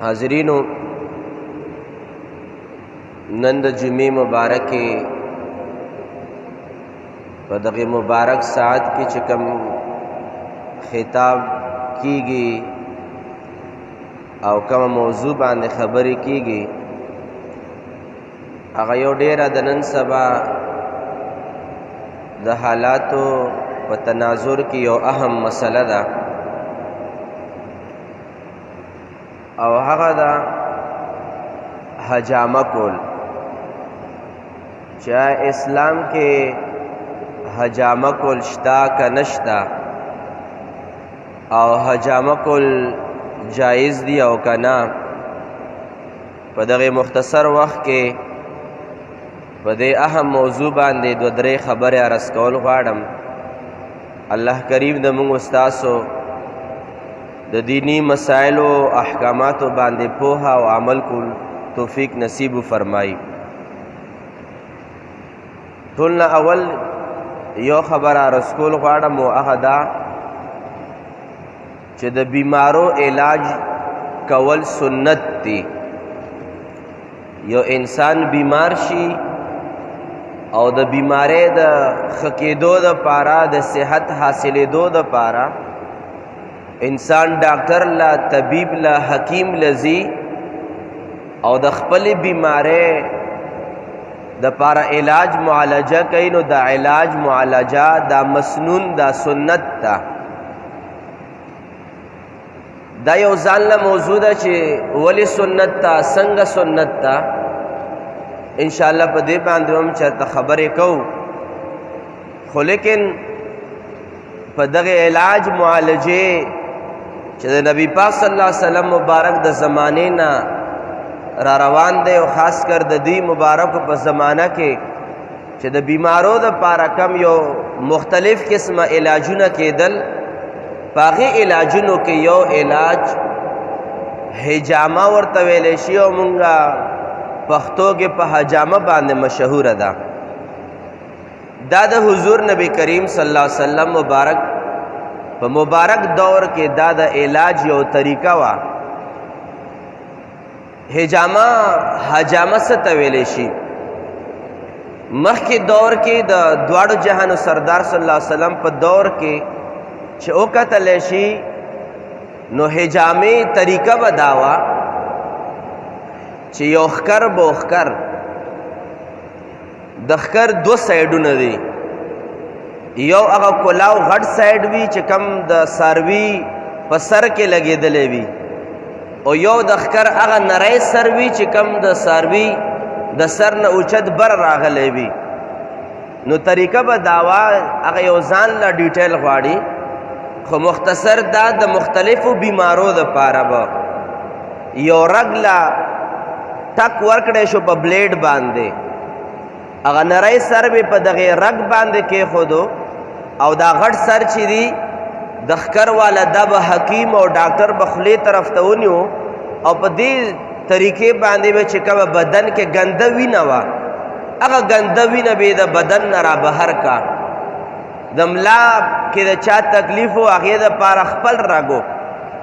حاضرینو، نن د جمعې مبارکې په دغه مبارک ساعت کې چې کوم خطاب کیږي او کوم موضوع باندې خبرې کیږي، هغه یو ډیره د نن سبا د حالاتو په تناظر کې یو اهم مسله ده، او هغه دا حجامه کول. چې اسلام کې حجامه کول شتا که نشتا، او حجامه کول جایز دی او که نه. په دغه مختصر وخت کې په دې اهم موضوع باندې دو درې خبرې عرض کول غواړم. الله کریم د موږ استاسو د دینی مسائل او احکاماتو باندې پوهه او عمل کول توفیق نصیب فرمایي. ټولنا اول یو خبر عرض کول غواړم، او هغه دا چې د بیمارو علاج کول سنت دی. یو انسان بیمار شي او د بیماری د ښه کېدو دپاره، د صحت حاصلېدو دپاره انسان ډاکټر له، طبیب له، حکیم لځي او د خپلې بیماری دپاره علاج معالجه کوي. نو دا علاج معالجه دا مسنون، دا سنت ده. دا یو ځان له موضوع ده چې ولې سنت ده، څنګه سنت ده. انشاءالله په دې باندې هم چېرته خبرې کوو، خو لیکن په دغه علاج معالجې چې د نبی پاک صلی الله علیه وسلم مبارک د زمانې نه را روان دی، او خاص کر د دې مبارکو په زمانه کې چې د بیمارو دپاره کم یو مختلف قسمه علاجونه کېدل، په هغې علاجونو کې یو علاج حجامه ورته ویلی شي، او مونږه پښتو کې په حجامه باندې مشهوره ده. دا د حضور نبی کریم صلی الله علیه وسلم مبارک په مبارک دور کې دا د علاج یو طریقه وه. حجامه څه ته ویلی شي؟ مخکې دور کې د دواړو جهانو سردار صلی الله علیه وسلم په دور کې چې وکتلی شي، نو حجامې طریقه به دا وه چې یو ښکر به ښکر، د ښکر دو سایډونه دي. یو هغه کلاو غټ سایډ وي چې کم د څاروي په سر کې لګېدلی وي، او یو د ښکر هغه نری سر وي چې کم د څاروي د سر نه اوچت بر راغلی وي. نو طریقه به دا وه، هغه یو ځان له ډیټیل غواړي، خو مختصر دا د مختلفو بیمارو دپاره به یو رګ له ټک ورکړی شو په بلیډ باندې، هغه نری سر به په دغې رګ باندې کېښودو، او دا غټ سر چې دی د ښکر والا دا به حکیم او ډاکټر به خولې طرف ته ونیو، او په دې طریقې باندې به چې کومه بدن کې ګنده وینه وه، هغه ګنده وینه به د بدن نه را بهر کا. د ملا کې د چا تکلیف و، هغې دپاره خپل رګو،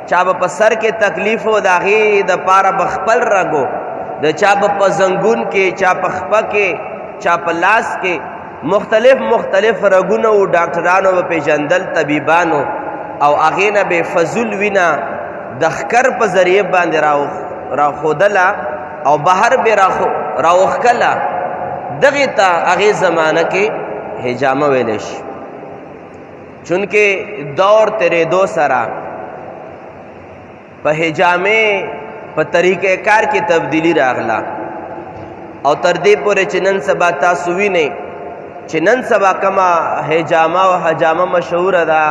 چا به په سر کې تکلیف و، د هغې دپاره به خپل رګو، د چا به په زنګون کې، چا په خپه کې، چا په لاس کې، مختلف رګونه و. ډاکټرانو به پیژندل، طبیبانو، او هغې نه به فضول وینه د ښکر په ذریعه باندې راښودله او بهر به راوښکله. دغې ته هغې زمانه کې حجامه ویلی شي. چونکې دور تېرېدو سره په حجامې په طریقه کار کې تبدیلی راغله، او تر دې پورې چې نن سبا تاسو وینئ چې نن سبا کومه حجامه او حجامه مشهوره ده،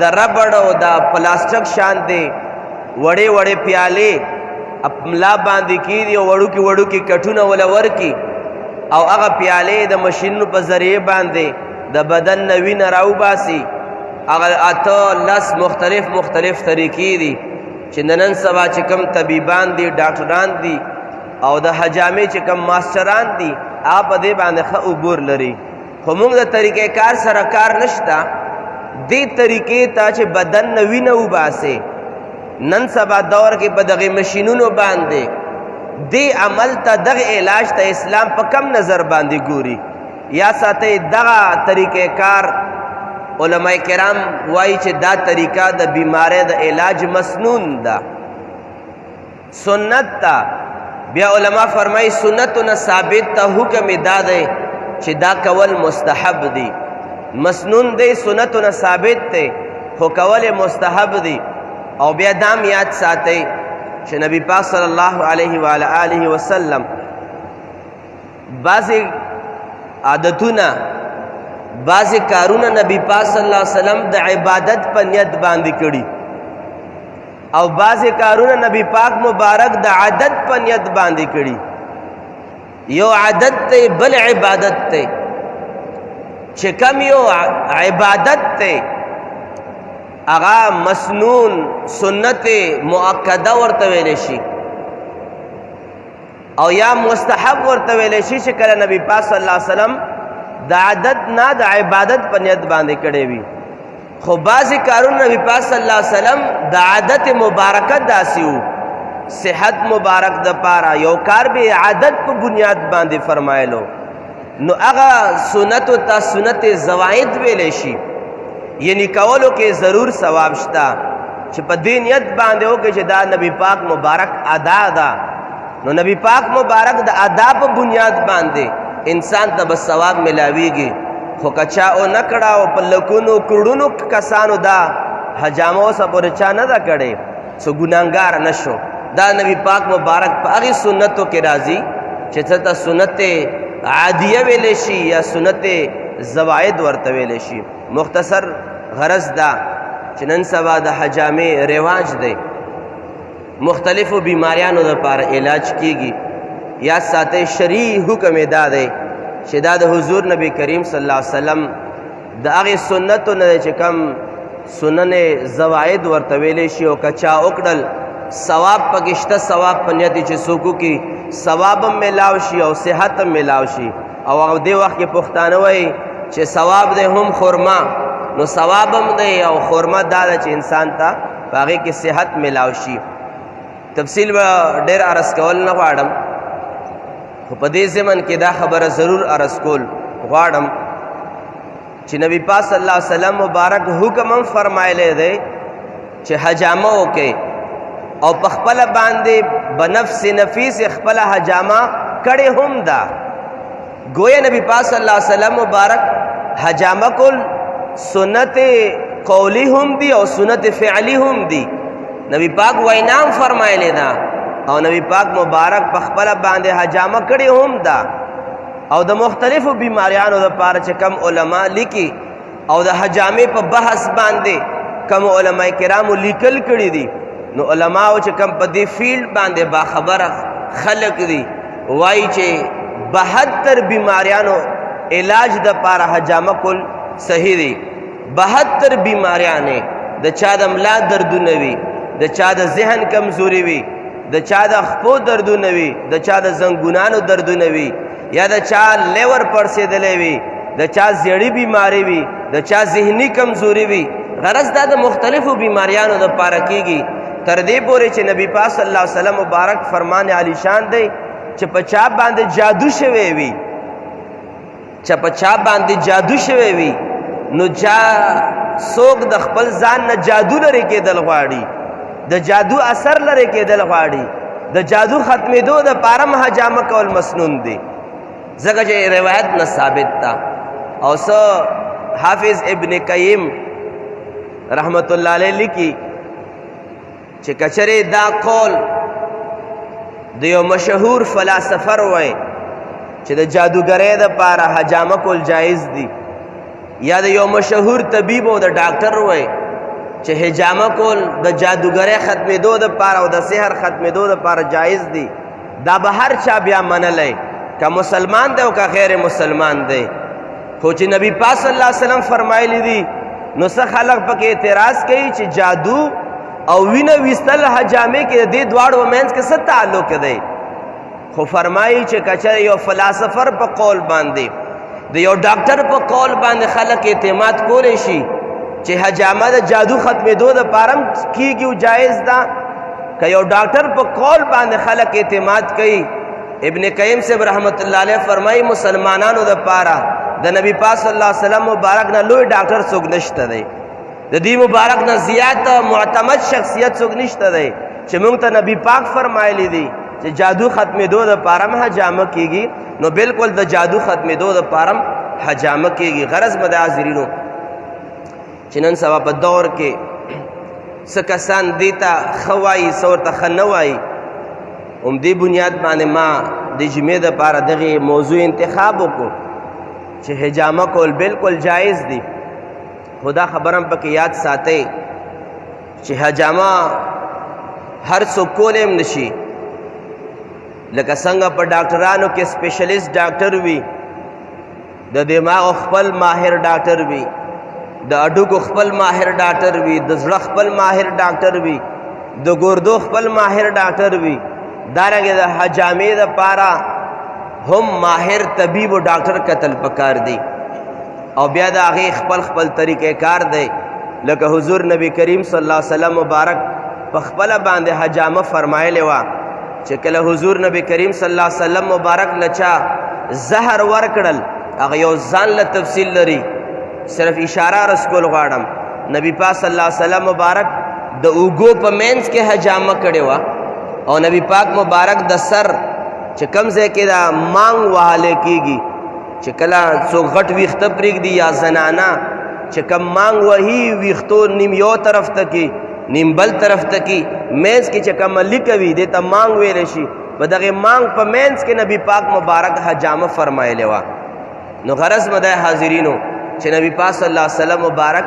د ربړ او د پلاستیک شانتې وړې وړې پیالې ملا باندې کېږي، او وړوکي کټونه وله ورکي، او هغه پیالې د مشینونو په ذریعه باندې د بدن نه وینه راوباسي. هغه 8-10 مختلف طریقې دي چې نن سبا چې کوم طبیبان دي، ډاکټران دي، او د حجامې چې کوم ماسټران دي، هغه په دې باندې ښه عبور لري. خو موږ د طریقې کار سره کار نشته. دې طریقې ته چې بدن نه وینه وباسې، نن سبا دور کې په دغه ماشینونو باندې دی عمل ته دغه علاج ته اسلام په کم نظر باندې ګوري یا ساتي دغه طریقې کار علماء کرام وایي چې دا طریقه د بیماری د علاج مسنون ده سنت تا بیا علماء فرمای سنتونه ثابت ته حکم دا دی چې دا کول مستحب دی مسنون دی سنتونه ثابت ته خو کول مستحب دی او بیا دام یاد ساتي چې نبی پاک صلی الله علیه و آله وسلم بعضی عادتونه بعضی کارونه نبی پاک صلی الله علیه وسلم د عبادت په نیت باندې کړي او بعضی کارونه نبی پاک مبارک د عادت په نیت باندې کړي یو عادت ته بل عبادت ته چې کم یو عبادت ته اغا مسنون سنت مؤکده ورته ویل شي او یا مستحب ورته ویل شي چې کله نبی پاک صلی الله علیه وسلم د عادت نه د عبادت په نیت باندې کړي وي خو بعضی کارونه نبی پاک صلی الله علیه وسلم د عادت مبارکه داسي وو صحت مبارک د پاره یو کار به عادت په بنیاد باندې فرمایلو نو هغه سنت او سنت زوائد ویل شي یعنی کولو کې ضرور ثواب شتا چې په دې نیت باندې وکړي چې دا نبی پاک مبارک ادا ده نو نبی پاک مبارک د ادا په بنیاد باندې انسان ته بس ثواب ملاویږي خو کچا او نه کړه او په لکونو کروڑونو کسانو دا حجامو سپور چا نه دا کړي سو ګناګار نشو دا نبی پاک مبارک په هغه سنتو کې راضي چې ته سنت عادیه ویل شي یا سنت زوائد ورته ویل شي مختصر غرض دا چې نن سبا د حجامې رواج دی مختلفو بیماریانو لپاره علاج کیږي یا ساته شرعي حکم ادا دی چې دا د حضور نبی کریم صلی الله علیه وسلم د هغه سنتو نه چې کم سنن زوائد ورته ویل شي او کچا وکړل ثواب پکشته ثواب پنیت چې سوکو کی ثواب ملاو شي او صحت ملاو شي او دې وخت کې پښتانه وایي چې ثواب دې هم خرما نو ثواب هم دې او خرما دا چې انسان ته باغې کې صحت ملاو شي تفصیل ډېر عرض کول نه غواړم خو په دې زمن کې دا خبره ضرور عرض کول غواړم چې نبی پاک صلی الله علیه وسلم مبارک حکم هم فرمایلی دی چې حجامه وکړي او په خپل باندې بنفس نفیس خپل حجامه کړي هم دا گویا نبی پاک صلی الله علیه وسلم مبارک حجامه کول سنت قولی هم دی او سنت فعلی هم دی نبی پاک وینام فرمایلی دا او نبی پاک مبارک په خپل باندې حجامه کړي هم دا او د مختلفو بیماریانو لپاره چې کم علما لیکي او د حجامه په بحث باندې کم علما کرامو لیکل کړي دي نو علماء چې کم په دې فیلډ باندې با خبره خلق دي وایي چې 72 بیماریانو علاج د پاره حجامه کول صحیح دي 72 بیماریانه د چا د ملا دردونه وي د چا د ذهن کمزوري وي د چا د خپو دردونه وي د چا د زنګونانو دردونه وي یا د چا لیور پړسېدلې وي د چا زیړی بیماری وي د چا ذهني کمزوري وي غرض دا د مختلفو بیماریانو د پاره کیږي تر دې پورې چې نبی پاک صلی الله علیه وسلم مبارک فرمان علی شان دی چې په چا باندې جادو شوی وي چې په چا باندې جادو شوی وي نو جا څوک د خپل ځان نه جادو لري کېدل غواړي د جادو اثر لري کېدل غواړي د جادو ختمېدو د پاره حجامه کول مسنون دی ځکه چې روایت نه ثابت تا او حافظ ابن قیم رحمت الله علیه لیکي چې کچره دا قول د یو مشهور فلسفر وای چې د جادوګرۍ د پاره حجامه کول جایز دي یا د یو مشهور طبيب او د ډاکټر وای چې حجامه کول د جادوګرۍ ختمېدو د پاره او د سحر ختمېدو د پاره جایز دي دا به هر چا بیا منلای که مسلمان دی او که غیر مسلمان دی خو چې نبی پاک صلی الله علیه وسلم فرمایلی دي نو څه خلق پکې اعتراض کوي چې جادو او وینه وستل حجامه کې د دواړو مینس کې څه تعلق دی خو فرمایي چې کچره یو فلسفر په قول باندې د یو ډاکټر په قول باندې خلک اعتماد کولی شي چې حجامه د جادو ختمېدو د پارم کیږي او جایز ده که یو ډاکټر په قول باندې خلک اعتماد کوي. ابن قیم صاحب رحمت الله علیه فرمایي مسلمانانو د پاره د نبی پاک صلی الله علیه وسلم مبارک نه لوی ډاکټر څوک نشته دی، د دې مبارک نه زیات معتمد شخصیت څوک نشته دی چې موږ ته نبی پاک فرمایلی دی چې جادو ختمېدو د پاره حجامه کیږي. نو بالکل د جادو ختمېدو د پاره حجامه کیږي. غرض مده حاضرینو چې نن سبا په دور کې څه کسان دیتا خوایي څه ورته ښه نه وایي. دې بنیاد باندې ما د جمعې دپاره دغې موضوع انتخاب وکړو چې حجامه کول بالکل جایز دي، خو دا خبره هم پکې یاد ساتئ چې حجامه هر څوک کولی هم نشي. لکه څنګه په ډاکټرانو کې سپیشلیست ډاکټر وي، د دماغ خپل ماهر ډاکټر وي، د اډوکو خپل ماهر ډاکټر وي، د زړه خپل ماهر ډاکټر وي، د ګردو خپل ماهر ډاکټر وي. دارنګه د حجامې دپاره هم ماهر طبیب و ډاکټر کتل پکار دی او بیا د هغې خپل خپل طریقې کار دی. لکه حضور نبی کریم صلی الله علیه وسلم مبارک په خپله باندې حجامه فرمایلې وه چې کله حضور نبی کریم صلی الله علیه وسلم مبارک لچا زهر ورکړل، هغه یو ځان له تفصیل لري، صرف اشاره رس کول غواړم. نبی پاک صلی الله علیه وسلم مبارک د اوږو په منځ کې حجامه کړې وه او نبی پاک مبارک د سر چې کوم ځای کې دا مانګ وهلی کېږي چې کله څوک غټ ویښته پرېږدي یا زنانه چې کوم مانګ وهي ویښتو نیم یو طرف ته کې نیم بل طرف ته کې منځ کې چې کومه لیکه وي دې ته مانګ ویلی شي، په دغې مانګ په منځ کې نبی پاک مبارک حجامه فرمایلی وه. نو غرض مده حاضرینو چې نبی پاک صلی الله علیه وسلم مبارک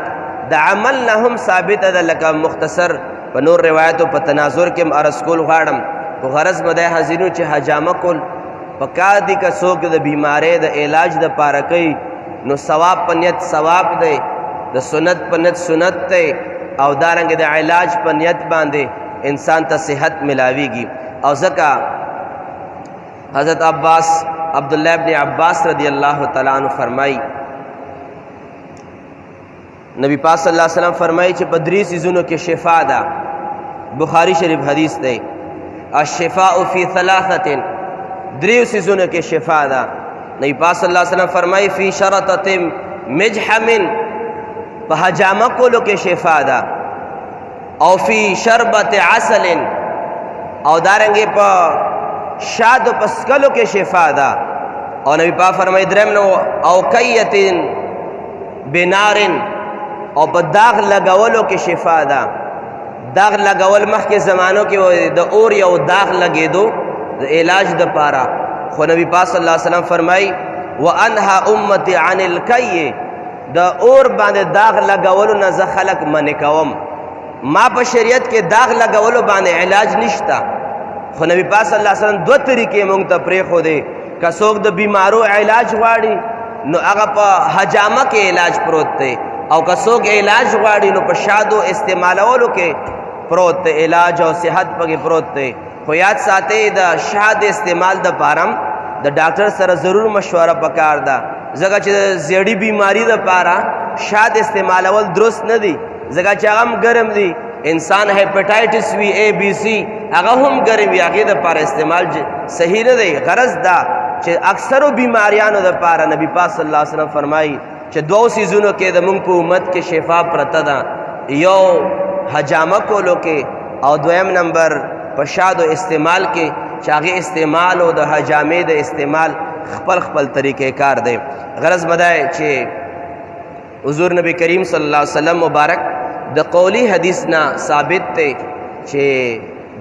د عمل نه هم ثابته ده، لکه مختصر په نور روایتو په تناظر کې هم عرض کول غواړم. خو غرض مده حاضرینو چې حجامه کول پکار دي که څوک د بیمارۍ د علاج دپاره کوي نو ثواب په نیت ثواب دی، د سنت په نیت سنت دی، او دارنګه د علاج په نیت باندې انسان ته صحت ملاویږي. او ځکه حضرت عبداللہ ابن عباس رضی اللہ تعالی عنہ فرمائی نبی پاک صلی اللہ علیہ وسلم فرمائی چې په درې څیزونو کې شفا ده. بخاری شریف حدیث دی الشفاء فی ثلاثه، دریو څیزونو کې شفا ده. نبی پاک صلی اللہ علیہ وسلم فرمائی فی شرطة مجحم، په حجامه کولو کې شفا ده، او فی شربت عسل، او دارنګې په شادو پسکلو کې شفا ده. او نبی پاک فرمائی درم نو او کیتن بنارن، او په داغ لګولو کې شفا ده. داغ لګول مخکې زمانو کې د اور یو داغ لګېدو د علاج دپاره، خو نبی پاک صلی الله علیه وسلم فرمائی وانها امتی عن الکی، د اور باندې داغ لګولو نه زه خلک منع کوم. ما په شریعت کې داغ لګولو باندې علاج نشته، خو نبی پاک صلی الله علیه وسلم دوه طریقې موږ ته پرېښودې. که څوک د بیمارو علاج غواړي نو هغه په حجامه کې علاج پروت دی، او که څوک علاج غواړي نو په شادو استعمالولو کې پروت دی، علاج او صحت پکې پروت دی. خو یاد ساتئ د شاد استعمال دپاره د ډاکټر سره ضرور مشوره پکار ده، ځکه چې د زیړي بیماری دپاره شاد استعمالول درست نه دی، ځکه چې هغه هم ګرم دی. انسان هیپاټایټس وي اے بی سی هغه هم ګرم وي، هغې دپاره استعمال صحیح نه دی. غرض دا چې اکثرو بیماریانو دپاره نبی پاک صلی الله علیه وسلم فرمایي چې دوو څیزونو کې د موږ په امت کې شفا پرته ده، یو حجامه کولو کې او دویم نمبر په شادو استعمال کې، چې هغې استعمال او د حجامې د استعمال خپل خپل طریقې کار دی. غرض بدای چې حضور نبی کریم صلی الله علیه وسلم مبارک د قولی حدیث نه ثابت دی چې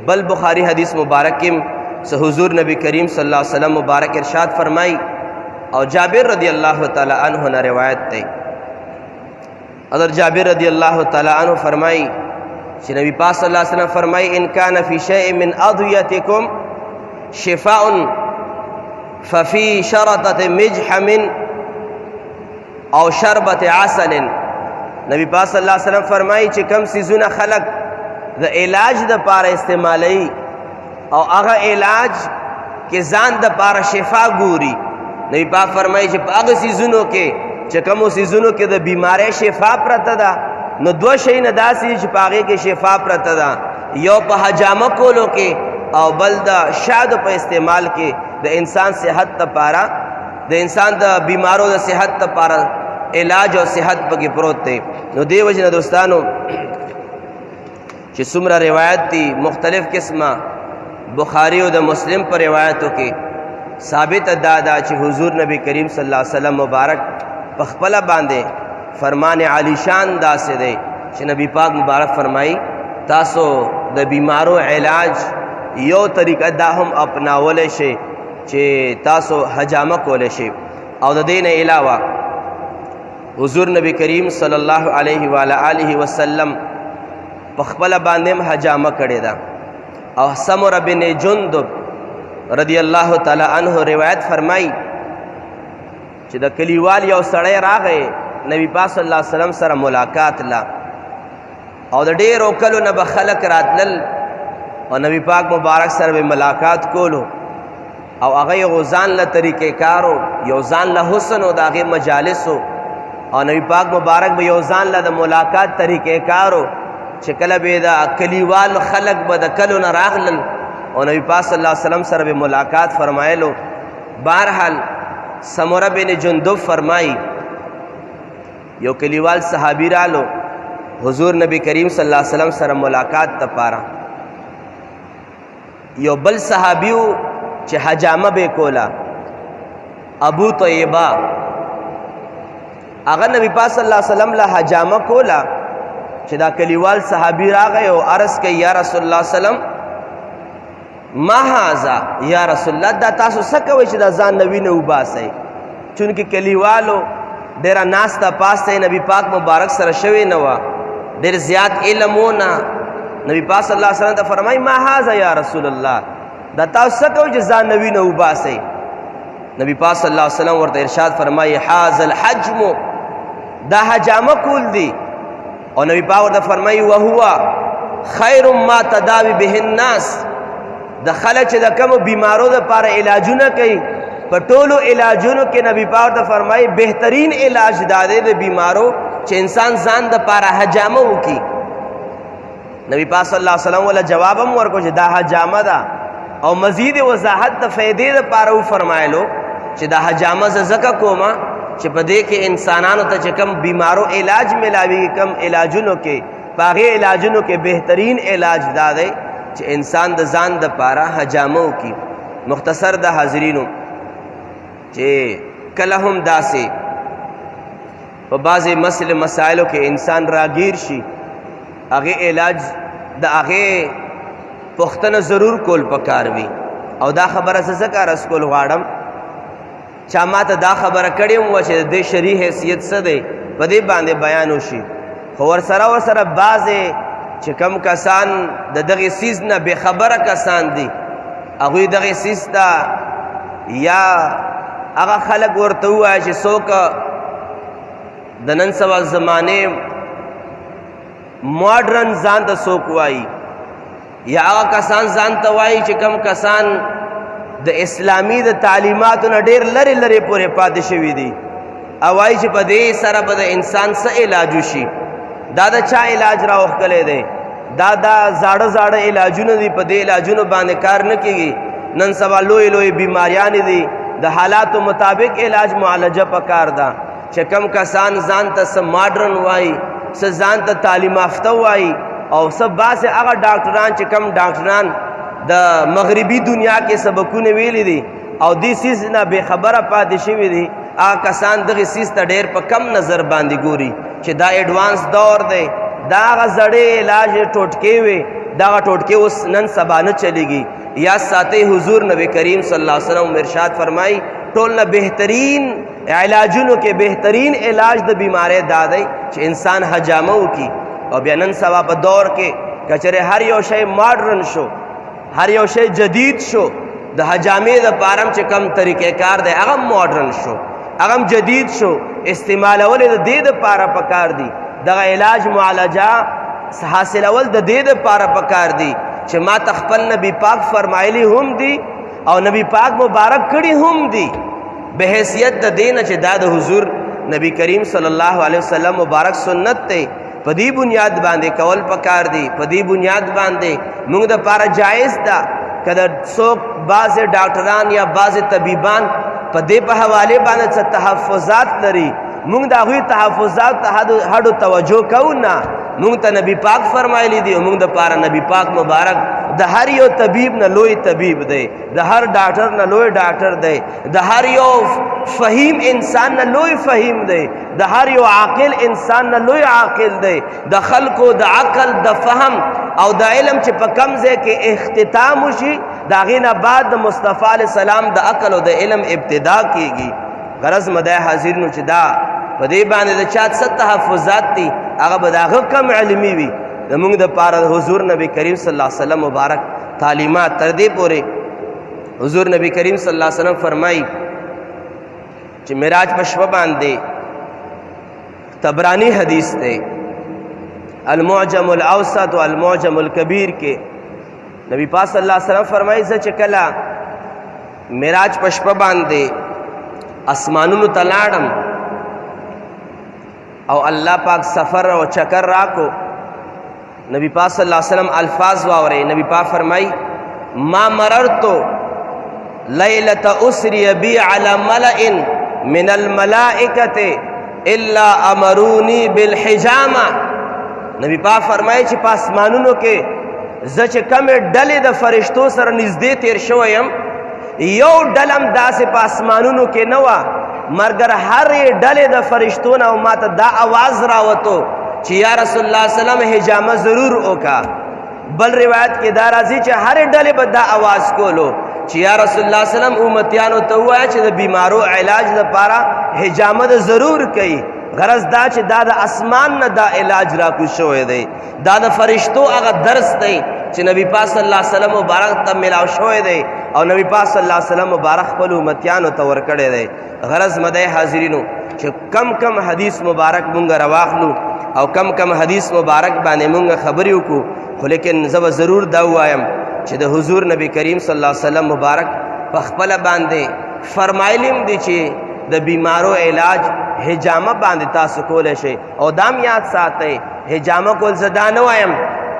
بل بخاری حدیث مبارک کې حضور نبی کریم صلی اللہ علیہ وسلم مبارک ارشاد فرمائی، اور جابر رضی اللہ تعالی عنہ نے روایت تے حضرت جابر رضی اللہ تعالی عنہ فرمائی کہ نبی پاک صلی اللہ علیہ وسلم فرمائی ان کان فی شیء من ادویتکم شفاء ففی شرطة مجحم او شربت عسل. نبی پاک صلی اللہ علیہ وسلم فرمائی چې کم سیزونه خلق د علاج د پاره استعمالی او هغه علاج کې ځان د پاره شفا ګوري، نبی پاک فرمایي چې په هغه سیزونو کې چې کومو سیزونو کې د بیماری شفا پرته ده نو دو شی نه داسې چې پاغې کې شفا پرته ده، یو په حجامه کولو کې او بل د شادو په استعمال کې د انسان صحت لپاره، د انسان د بیمارو د صحت لپاره علاج او صحت پکې پروت دی. نو دې وجه نه دوستانو چې څومره روایت دي مختلف قسمه بخاری او د مسلم پر روایتو کې ثابت دادا چې حضور نبی کریم صلی الله علیه وسلم مبارک په خپل باندې فرمان علی شان داسې دی چې نبی پاک مبارک فرمایي تاسو د بیمارو علاج یو طریقه دا هم اپناولی شي چې تاسو حجامه کولی شي. او د دې نه علاوه حضور نبی کریم صلی الله علیه و آله وسلم په خپل باندې حجامه کړې ده. او سمره بن جندب رضی الله تعالی عنہ روایت فرمایي چې د کلیوال یو سړی راغی نبی پاک صلی الله علیه وسلم سره ملاقات لا، او د ډېرو کلو نه به خلک راتلل او نبی پاک مبارک سره به ملاقات کولو، او هغه یو ځان له طریقې کارو، یو ځان له حسن او د هغې مجالسو، او نبی پاک مبارک به یو ځان له د ملاقات طریقې کارو چې کله به د کلیوال خلک به د کلو نه راغلل او نبی پاک صلی الله علیه وسلم سره به ملاقات فرمایلو. بهرحال سمره بن جندب فرمایي یو کلیوال صحابي رالو حضور نبی کریم صلی الله علیه وسلم سره ملاقات لپاره. یو بل صحابیو چې حجامه به کولا ابو طیبه، هغه نبی پاک صلی الله علیه وسلم له حجامه کولا چې دا کلیوال صحابي راغی او عرض کوي یا رسول الله سلام ما هذا یا رسول الله دا تاسو څه کوئ چې دا ځان نوی نه وباسئ، چونکې کلیوالو ډېره ناسته پاسته نبی پاک مبارک سره شوې نه وه، ډېر زیات علم و نه. نبی پاک صلی الله علیه وسلم ته فرمایي ما هذا یا رسول الله دا تاسو څه کوئ چې ځان نوی نه وباسئ. نبی پاک صلی الله علیه وسلم ورته ارشاد فرمایي هذا الحجم دا حجامه کول دی، او نبی پاک ورته فرمایي وهو خیر ما تداوی به الناس د خلک چې د کومو بیمارو دپاره علاجونه کوي په ټولو علاجونو کې نبی پاک ورته فرمایي بهترین علاج دا دی د بیمارو چې انسان ځان دپاره حجامه وکړي. نبی پاک صلی الله علیه وسلم ولا جواب هم ورکړو چې دا حجامه ده، او مزید وضاحت د فایدې دپاره وفرمایلو چې دا حجامه زه ځکه کومه چې په دې کې انسانانو ته چې کم بیمارو علاج ملاویږي کم علاجونو کې په هغې علاجونو کې بهترین علاج دا دی چې انسان د ځان دپاره حجامه وکړي. مختصر د حاضرینو چې کله هم داسې په بعضې مسایلو کې انسان راګیر شي هغې علاج د هغې پوښتنه ضرور کول پکار وي. او دا خبره زه ځکه عرض کول غواړم چا ما ته دا خبره کړې وه چې د دې شرعي حیثیت څه دی په دې باندې بیان وشي، خو ورسره بعضې چې کم کسان د دغې څیز نه بېخبره کسان دي هغوی دغې څیز ته یا هغه خلک ورته ووایه چې څوک د نن سبا زمانې ماډرن ځان ته څوک وایي، یا هغه کسان ځان ته وایي چې کم کسان د اسلامي د تعلیماتو نه ډېر لرې لرې پورې پاتې شوي دي، او وایي چې په دې سره به د انسان څه علاج وشي. دا د چا علاج راوښکلی دی؟ دا زاړه علاجونه دي، په دې علاجونو باندې کار نه کېږي. نن سبا لوی بیماریانې دي، د حالاتو مطابق علاج معالجه پکار ده. چې کم کسان ځان ته څه ماډرن وایي، څه ځان ته تعلیم یافته وایي، او څه بعضې هغه ډاکټران چې کم ډاکټران د مغربي دنیا کې سبقونه ویلي دي او دې څیز نه بېخبره پاتې شوي دي، هغه کسان دغې څیز ته ډېر په کم نظر باندې ګوري چې دا ایډوانس دور دی، دا هغه زړې علاج ټوټکې وې، دغه ټوټکې اوس نن سبا نه چلیږي. یا ساتئ حضور نبی کریم صلی الله علیه وسلم ارشاد فرمایي ټول نه بهترین علاجونو کې بهترین علاج د بیماری دا دی چې انسان حجامه وکړي. او بیا نن سبا په دور کې که چېرې هر یو شی ماډرن شو، هر یو شی جدید شو، د حجامې دپاره هم چې کم طریقې کار دی هغه ماډرن شو، هغه هم جدید شو، استعمالول د دې دپاره پکار دي، دغه علاج معالجه حاصلول د دې دپاره پکار دي چې ما ته خپل نبی پاک فرمایلی هم دي او نبی پاک مبارک کړي هم دي، به حیثیت د دې نه چې دا د حضور نبی کریم صلی الله علیه وسلم مبارک سنت دی. په دې بنیاد باندې کول پکار دي. په دې بنیاد باندې موږ د پاره جایز ده کله څوک بعض ډاکټران یا بعض طبيبان په دې په حواله باندې څه تحفظات لري، موږ د هغوی تحفظات ته هډو توجه کوو نه. موږ ته نبی پاک فرمایلی دی او موږ د پاره نبی پاک مبارک د هر یو طبيب نه لوی طبيب دی، د هر ډاکټر نه لوی ډاکټر دی، د هر یو فهیم انسان نه لوی فهیم دی، د هر یو عاقل انسان نه لوی عاقل دی. د خلکو د عقل د فهم او د علم چې په کم ځای کې اختتام وشي د هغې نه بعد د مصطفی علیه السلام د عقل او د علم ابتدا کیږي. غرض مدای حاضرینو چې دا په دې باندې د چا څه تحفظات دي هغه به د هغه کم علمي وي. زمونږ د پاره حضور نبی کریم صلی الله علیه وسلم مبارک تعلیمات تر دې پورې حضور نبی کریم صلی الله علیه وسلم فرمایي چې معراج په شپه باندې طبرانی حدیث دی المعجم الاوسط و المعجم الکبیر کې نبی پاک صلی الله علیه وسلم فرمایي چې کله معراج په شپه باندې اسمانونو ته لاړم او الله پاک سفر او چکر راکو، نبی پاک صلی اللہ علیہ وسلم الفاظ واورے. نبی پاک فرمائی ما مررتو لیلت اسری بی علی ملئ من الملائکت الا امرونی بالحجامہ. نبی پاک فرمائی چې پاسمانونو کې زه چې کمې ډلې د فرشتو سره نږدې تیر شوی یم یو ډلم داسې پاسمانونو کې نه وه مګر هرې ډلې د فرشتو نه ما ته دا آواز راوتو چې یا رسول الله صلی الله علیه وسلم حجامه ضرور وکا. بل روایت کې دا راځي چې هرې ډلې به دا آواز کولو چې یا رسول الله صلی الله علیه وسلم امتیانو ته ووایه چې د بیمارو علاج لپاره حجامه د ضرور کوي. غرض دا چې دا د اسمان نه دا علاج راکوز شوی دی، دا د فرشتو هغه درس دی چې نبی پاک صلی الله علیه وسلم مبارک ته ملاو شوی دی او نبی پاک صلی الله علیه وسلم مبارک خپل امتیانو ته ورکړی دی. غرض مدای حاضرینو چې کم کم حدیث مبارک مونږ رواخلو او کم کم حدیث مبارک باندې مونږ خبرې وکړو، خو لیکن زه به ضرور دا ووایم چې د حضور نبی کریم صلی الله علیه وسلم مبارک په خپله باندې فرمایلیم دی چې د بیمارو علاج حجامه باندې تاسو کولی شئ. او دام یاد ساتئ حجامه کول زه دا نه وایم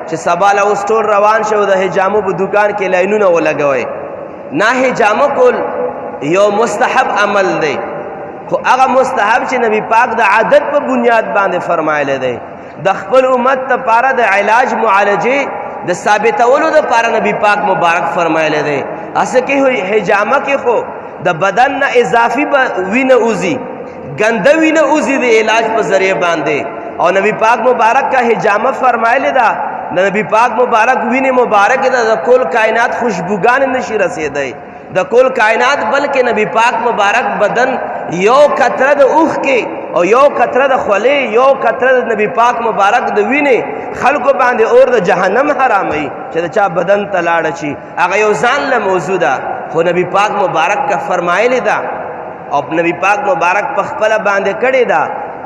چې سبا له اوس ټول روان شو د حجامو په دکان کې لاینونه ولګوئ. نه، حجامه کول یو مستحب عمل دی، خو هغه مستحب چې نبی پاک د عادت په بنیاد باندې فرمایلی دی د خپل امت لپاره د علاج معالجې د ثابتولو دپاره نبی پاک مبارک فرمایلی دی. اصل کې حجامه کې خو د بدن نه اضافي وینه اوزي، ګنده وینه اوزي د علاج په ذریعه باندې، او نبی پاک مبارک کا حجامه فرمایلی ده د نبی پاک مبارک وینه مبارک ده د کل کائنات خوشبوګان نشي رسېدی د کل کائنات، بلکې نبی پاک مبارک بدن یو قطره د اوښ کې او یو قطره د خولې یو قطره د نبی پاک مبارک د وینې خلکو باندې اور د جهنم حراموي چې د چا بدن ته لاړه شي. هغه یو ځان له موضوع ده، خو نبی پاک مبارک کا فرمایلی ده او نبی پاک مبارک په خپله باندې کړې ده.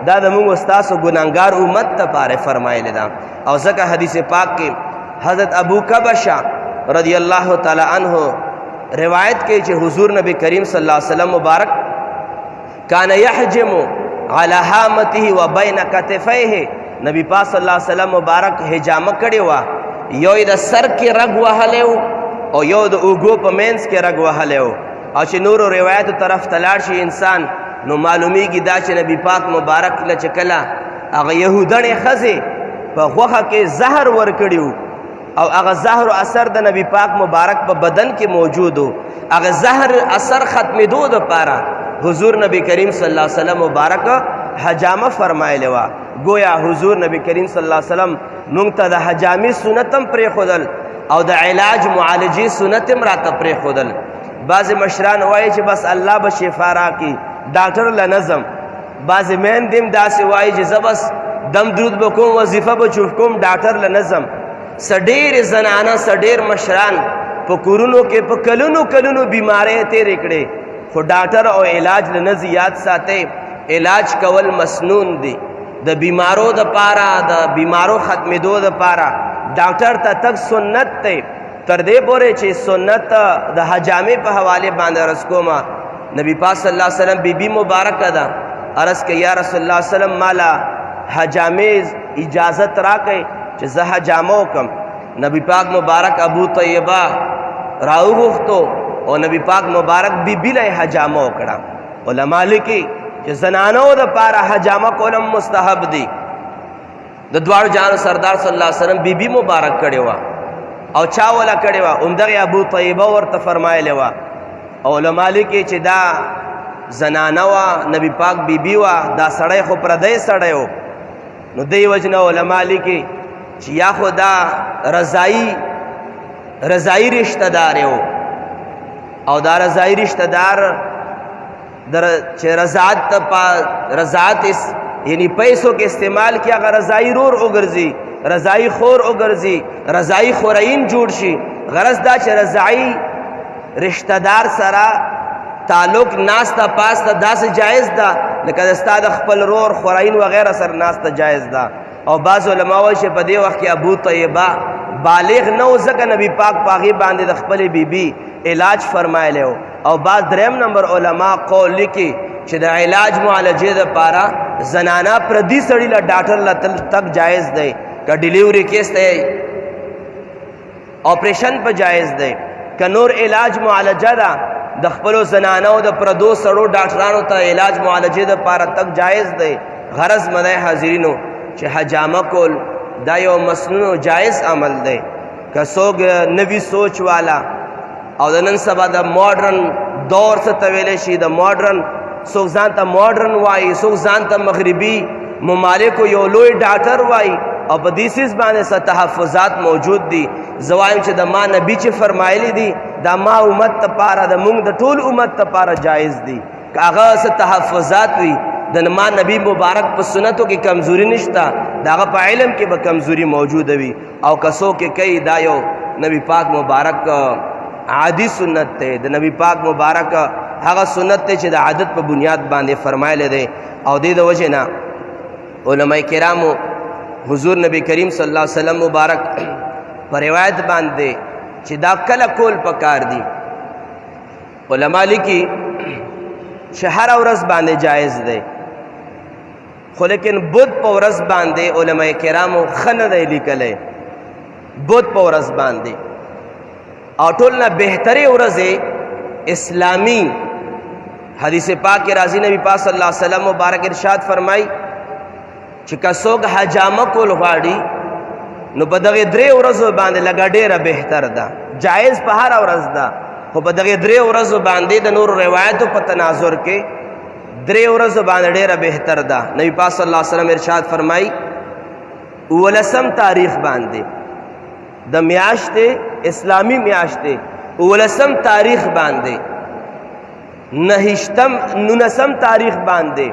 دا د موږ ستاسو ګناهګار امت دپاره فرمایلی ده. او ځکه حدیث پاک کې حضرت ابو کبشہ رضی الله تعالی عنہ روایت کې چې حضور نبی کریم صلی الله علیه وسلم مبارک کان یحجم علی حامته و بین کتفیه، نبی پاک صلی الله علیه وسلم مبارک حجامه کړې وه، یو د سر کې رګ وهلی و او یو د اوږو په منځ کې رګ وهلی و. او چې نورو روایتو طرف ته لاړ شي انسان نو معلومیږي دا چې نبی پاک مبارک له چې کله هغه یهودنې ښځې په غوښه کې زهر ورکړي و او هغه زهر اثر د نبی پاک مبارک په بدن کې موجود و، هغه زهر اثر ختمېدو دپاره حضور نبی کریم صلی الله علیه وسلم مبارک حجامه فرمایلی وه. گویا حضور نبی کریم صلی الله علیه وسلم موږ ته د حجامې سنت هم پرېښودل او د علاج معالجې سنت هم راته پرېښودل. بعضې مشران وایي چې بس الله به شفا راکړي ډاکټر له نظم، بعضې میندې هم داسې وایي چې زه بس دم درود به کوم وظیفه به چوف کوم ډاکټر له نظم. څه ډېرې زنانه څه ډېر مشران په کورونو کې په کلونو کلونو بیمارۍ تېرې کړې، خو ډاکټر او علاج له نه زیات ساتئ. علاج کول مسنون دی د بیمارو دپاره، د بیمارو ختمېدو دپاره ډاکټر ته تک سنت دی. تر دې پورې چې سنت د حجامې په حوالې باندې عرض کومه، نبی پاک صلی الله علیه وسلم بی بی مبارکه ده عرض که یا رسول الله صلی الله علیه وسلم مالا حجامې اجازت راکړئ چې زه حجامه وکم. نبی پاک مبارک ابو طیبه راوغوښتو او نبی پاک مبارک بیبي له حجامه وکړه. علما لیکي چې زنانو دپاره حجامه کولم مستحب دي. د دواړو جهانو سردار صلی الله علیه وسلم بیبي مبارک کړې وه او چا وله کړې وه؟ همدغې ابو طیبه ورته فرمایلې وه. او علما لیکي چې دا زنانه وه، نبی پاک بیبي وه، دا سړی خو پردی سړی و. نو دی وجنه علما لیکي چې یا خو دا رضایي رشته دار و او دا رضایي رشته دار چې رضاعت یعنی پیسو کې استعمال کیا هغه رضایي رور وګرځي، رضایي خور وګرځي، رضایي خورین جوړ شي. غرض دا چې رضایي رشته دار سره تعلق ناسته پاسته داسې جایز ده لکه د ستا د خپل رور خورین وغیره سره ناسته جایز ده. او بعض علما وایي چې په دې وخت کې ابو طیبه بالغ نه و، ځکه نبی پاک په هغې باندې د خپلې بیبي علاج فرمایلی و. او بعض دریم نمبر علما قول لیکي چې د علاج معالجې دپاره زنانه پردي سړي له ډاکټر له تک جایز دی. که ډیلیوري کیس دی آپریشن په جایز دی، که نور علاج معالجه ده د خپلو زنانو د پردو سړو ډاکټرانو ته علاج معالجې دپاره تک جایز دی. غرض مده حاضرینو چې حجامه کول دا یو مسنون و جایز عمل دی. که څوک نوي سوچ والا او د نن سبا د ماډرن دور څه ته ویلی شي، د ماډرن څوک ځان ته ماډرن وایي، څوک ځان ته مغربي ممالکو یو لوی ډاکټر وایي، او په دې سیز باندې څه تحفظات موجود دي. زه وایم چې د ما نبي چې فرمایلی دي دا ما امت دپاره د مونږ د ټول امت دپاره جایز دي. که هغه څه تحفظات وي د ما نبی مبارک په سنتو کې کمزوري نشته، د هغه په علم کې به کمزوري موجوده وي. او که څوک یې کوي دا یو نبی پاک مبارک عادي سنت دی، د نبی پاک مبارک هغه سنت دی چې د عادت په بنیاد باندې فرمایلی دی. او دې د وجې نه علماء کرامو حضور نبی کریم صلی الله علیه وسلم مبارک په روایت باندې چې دا کله کول پکار دي، علما لیکي چې هره ورځ باندې جایز دی، خو لیکن بود په ورځ باندې علماء کرامو ښه نه دی لیکلی. بود په ورځ باندې او ټول نه بهترې ورځې اسلامي حدیث پاک کې راځي، نبی پاک صلی الله علیه وسلم مبارک ارشاد فرمای چې که څوک حجامه کول غواړي نو په دغې درې ورځو باندې لږه ډېره بهتر ده. جایز په هره ورځ ده، خو په دغې درې ورځو باندې د نورو روایتو په تناظر کې درې ورځو باندې ډېره بهتر ده. نبی پاک صلی الله علیه وسلم ارشاد فرمای 19 تاریخ باندې د میاشتې اسلامی میاشتې 19 تاریخ باندې 19 تاریخ باندې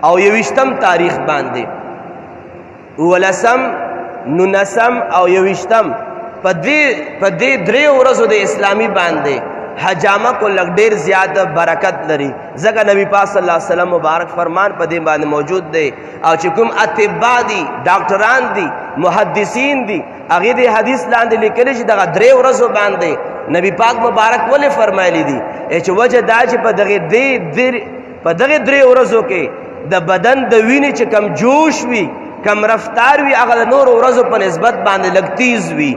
او 21 تاریخ باندې 19 او 21 په دې درې ورځو د اسلامي باندې حجامه کو لږ ډېر زیات برکت لري. ځکه نبی پاک صلی الله علیه وسلم مبارک فرمان په دې باندې موجود دی. او چې کوم اطبا دي، ډاکټران دي، محدثین دي، هغې دې حدیث لاندې لیکلی چې دغه درې ورځو باندې نبی پاک مبارک ولې فرمایلی دي چې وجه دا چې په دغې درې ورځو کې د بدن د وینې چې کم جوش وي، کم رفتار وي، هغه د نورو ورځو په نسبت باندې لږ تیز وي.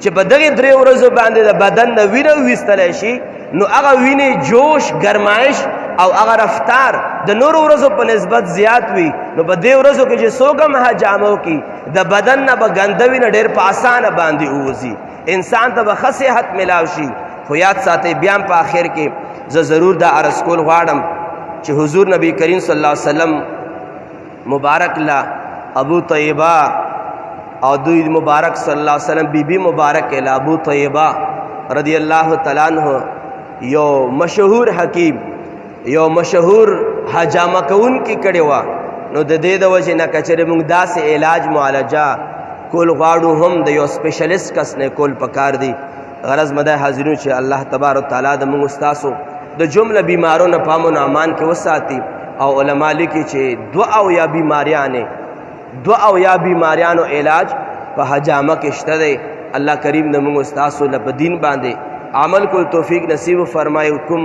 چې په دغې درې ورځو باندې د بدن نه وینه وویستلی شي نو هغه وینې جوش، ګرمایش او هغه رفتار د نورو ورځو په نسبت زیات وي. نو په دې ورځو کې چې څوک هم حجامه وکړي د بدن نه به ګنده وینه ډېر په اسانه باندې ووځي، انسان ته به ښه صحت میلاو شي. خو یاد ساتئ بیا هم په آخر کې زه ضرور دا عرض کول غواړم چې حضور نبی کریم صلی الله علیه وسلم مبارک له ابو طیبه او دوی مبارک صلی الله علیه وسلم بیبی مبارک له ابو طیبه رضی الله تعالی عنہ یو مشهور حکیم، یو مشهور حجامه کوونکي کړې وه. نو د دې د وجې نه که چېرې موږ داسې علاج معالجه کول غواړو هم د یو سپیشلیست کس نه کول پکار دی. غرض مده حاضرینو چې الله تبارک تعالی د موږ ستاسو د جمله بیمارو نه په امن و امان کې وساتي. او علما لیکي چې 2 بیماریانو علاج په حجامه کې شته دی. الله کریم د موږ ستاسو له په دین باندې عمل کول توفیق نصیب فرمایي. کوم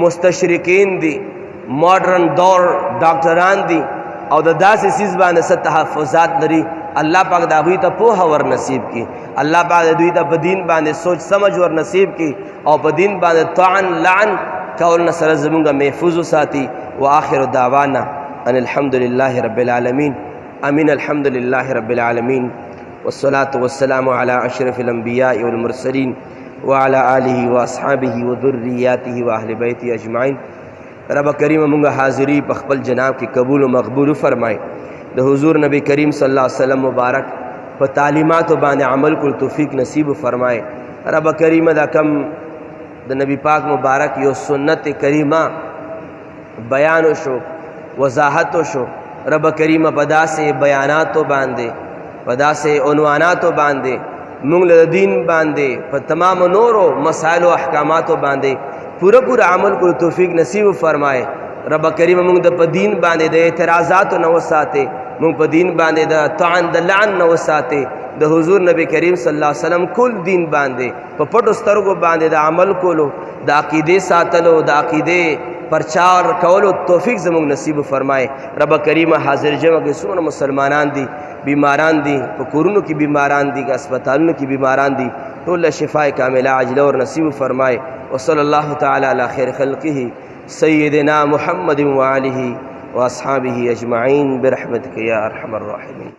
مستشرقین دي، ماډرن دور ډاکټران دي، او د داسې سیز باندې ست تحفظات لري الله پاک دا دوی ته پوهه ور نصیب کی الله پاک دوی ته په دین باندې سوچ سمجھ ور نصیب کی او په دین باندې طعن لعن کول نصر زمونږه محفوظ ساتي واخر دعوانا ان الحمد لله رب العالمين امين الحمد لله رب العالمين والصلاة والسلام على اشرف الانبياء والمرسلين وعلى آله واصحابه وذرياته واهل بیته اجمعین رب کریم مونږه حاضری په خپل جناب کې قبول او مقبول فرمای د حضور نبی کریم صلی الله علیه وسلم مبارک په تعلیمات باندې عمل کول توفیق نصیب فرمای رب کریم دا کم د نبی پاک مبارک یو سنت کریمه بیان شو وضاحت شو رب کریم پدا سے بیانات باندې پدا سے عنوانات باندې مونږ له دین باندې په تمام نورو مسائل او احکامات باندې پورا عمل کو توفیق نصیب فرمائے رب کریم مونږ د په دین باندې د اعتراضات نو وساته مونږ په دین باندې د طعن د لعن نو وساته د حضور نبی کریم صلی الله علیه وسلم کل دین باندې په پټو سترګو باندې د عمل کولو د عقیده ساتلو د عقیده پرچار کولو توفیق زموږ نصیب فرمائے رب کریم حاضر جمع کې څومره مسلمانان دي بیماران دي په کورونو کې بیماران دي هسپتالونو کې بیماران دي ټول شفای کامله عاجله اور نصیب فرمائے وصلی الله تعالی علی خیر خلقه سیدنا محمد وآله واصحابه اجمعین برحمتک یا ارحم الراحمین.